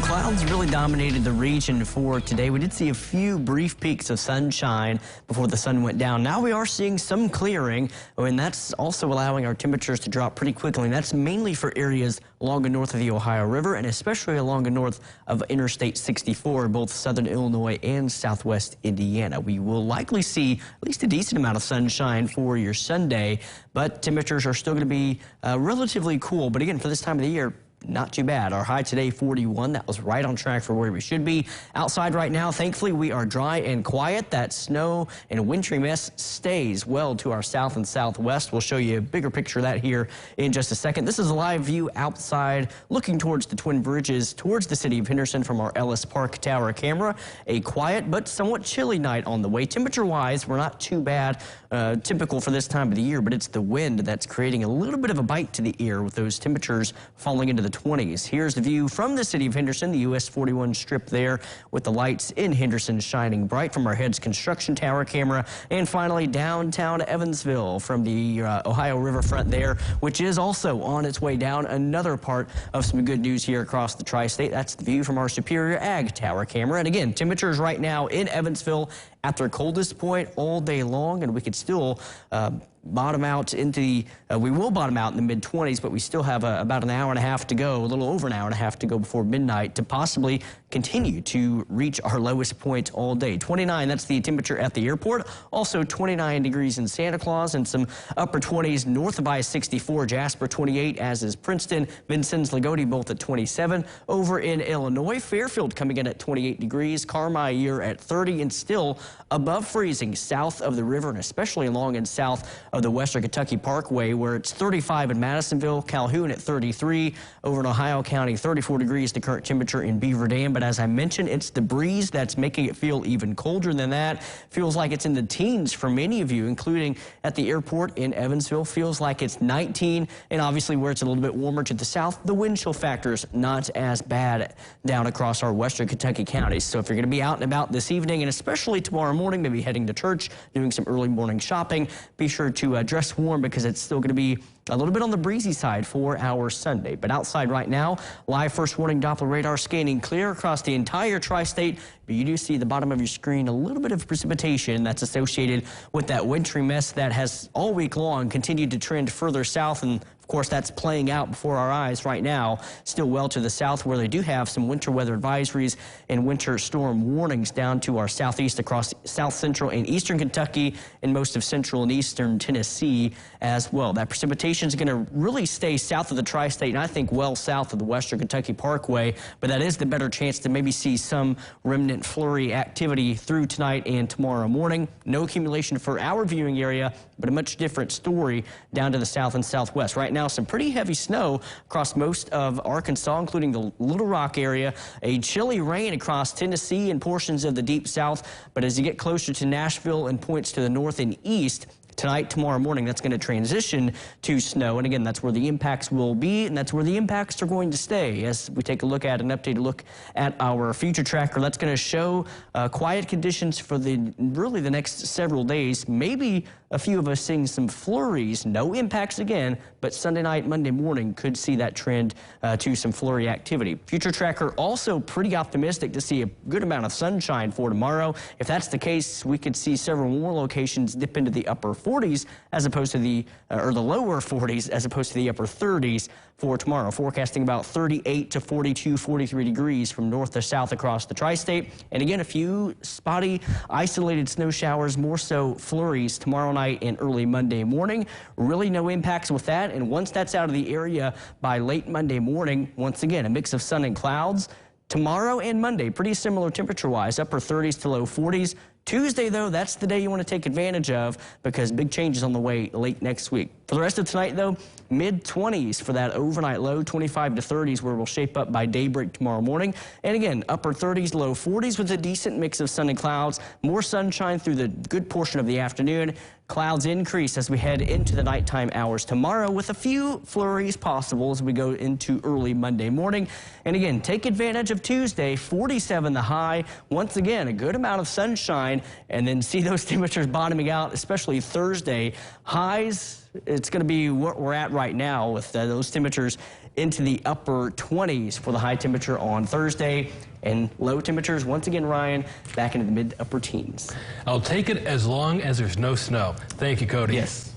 Clouds really dominated the region for today. We did see a few brief peaks of sunshine before the sun went down. Now we are seeing some clearing, and that's also allowing our temperatures to drop pretty quickly. And that's mainly for areas along and north of the Ohio River, and especially along and north of Interstate 64, both southern Illinois and southwest Indiana. We will likely see at least a decent amount of sunshine for your Sunday, but temperatures are still going to be relatively cool. But again, for this time of the year, not too bad. Our high today, 41. That was right on track for where we should be. Outside right now, thankfully, we are dry and quiet. That snow and wintry mist stays well to our south and southwest. We'll show you a bigger picture of that here in just a second. This is a live view outside, looking towards the Twin Bridges, towards the city of Henderson from our Ellis Park Tower camera. A quiet but somewhat chilly night on the way. Temperature-wise, we're not too bad, typical for this time of the year, but it's the wind that's creating a little bit of a bite to the ear with those temperatures falling into the 20s. Here's the view from the city of Henderson, the US 41 strip there with the lights in Henderson shining bright from our Heads Construction Tower camera. And finally, downtown Evansville from the Ohio riverfront there, which is also on its way down. Another part of some good news here across the tri-state. That's the view from our Superior Ag Tower camera. And again, temperatures right now in Evansville at their coldest point all day long, and we could still bottom out into the, we will bottom out in the mid-20s, but we still have about an hour and a half to go, a little over an hour and a half to go before midnight to possibly continue to reach our lowest point all day. 29, that's the temperature at the airport. Also 29 degrees in Santa Claus and some upper 20s north of I-64, Jasper 28, as is Princeton, Vincennes, Lagodi both at 27. Over in Illinois, Fairfield coming in at 28 degrees, Carmire at 30, and still above freezing south of the river and especially along and south of the Western Kentucky Parkway, where it's 35 in Madisonville, Calhoun at 33, over in Ohio County, 34 degrees the current temperature in Beaver Dam. But as I mentioned, it's the breeze that's making it feel even colder than that. Feels like it's in the teens for many of you, including at the airport in Evansville. Feels like it's 19, and obviously where it's a little bit warmer to the south, the wind chill factor's not as bad down across our Western Kentucky counties. So if you're going to be out and about this evening, and especially tomorrow morning, maybe heading to church, doing some early morning shopping, be sure to dress warm because it's still going to be a little bit on the breezy side for our Sunday. But outside right now, live first warning Doppler radar scanning clear across the entire tri-state. But you do see the bottom of your screen a little bit of precipitation that's associated with that wintry mist that has all week long continued to trend further south. And of course, that's playing out before our eyes right now, still well to the south, where they do have some winter weather advisories and winter storm warnings down to our southeast across south central and eastern Kentucky and most of central and eastern Tennessee as well. That precipitation is going to really stay south of the tri-state, and I think well south of the Western Kentucky Parkway, but that is the better chance to maybe see some remnant flurry activity through tonight and tomorrow morning. No accumulation for our viewing area, but a much different story down to the south and southwest. Right now, some pretty heavy snow across most of Arkansas, including the Little Rock area. A chilly rain across Tennessee and portions of the deep south. But as you get closer to Nashville and points to the north and east, tonight, tomorrow morning, that's going to transition to snow. And again, that's where the impacts will be, and that's where the impacts are going to stay. As we take a look at an updated look at our future tracker, that's going to show quiet conditions for really the next several days. Maybe a few of us seeing some flurries, no impacts again, but Sunday night, Monday morning could see that trend to some flurry activity. Future tracker also pretty optimistic to see a good amount of sunshine for tomorrow. If that's the case, we could see several more locations dip into the upper 40s as opposed to the lower 40s as opposed to the upper 30s for tomorrow. Forecasting about 38 to 42, 43 degrees from north to south across the tri-state. And again, a few spotty, isolated snow showers, more so flurries tomorrow night and early Monday morning. Really no impacts with that. And once that's out of the area by late Monday morning, once again, a mix of sun and clouds. Tomorrow and Monday, pretty similar temperature-wise, upper 30s to low 40s. Tuesday, though, that's the day you want to take advantage of because big changes on the way late next week. For the rest of tonight, though, mid-20s for that overnight low, 25 to 30s where we'll shape up by daybreak tomorrow morning. And again, upper 30s, low 40s with a decent mix of sun and clouds. More sunshine through the good portion of the afternoon. Clouds increase as we head into the nighttime hours tomorrow with a few flurries possible as we go into early Monday morning. And again, take advantage of Tuesday, 47 the high. Once again, a good amount of sunshine, and then see those temperatures bottoming out, especially Thursday. Highs it's going to be what we're at right now with those temperatures into the upper 20s for the high temperature on Thursday, and low temperatures once again, Ryan, back into the mid-upper teens. I'll take it as long as there's no snow. Thank you, Cody. Yes.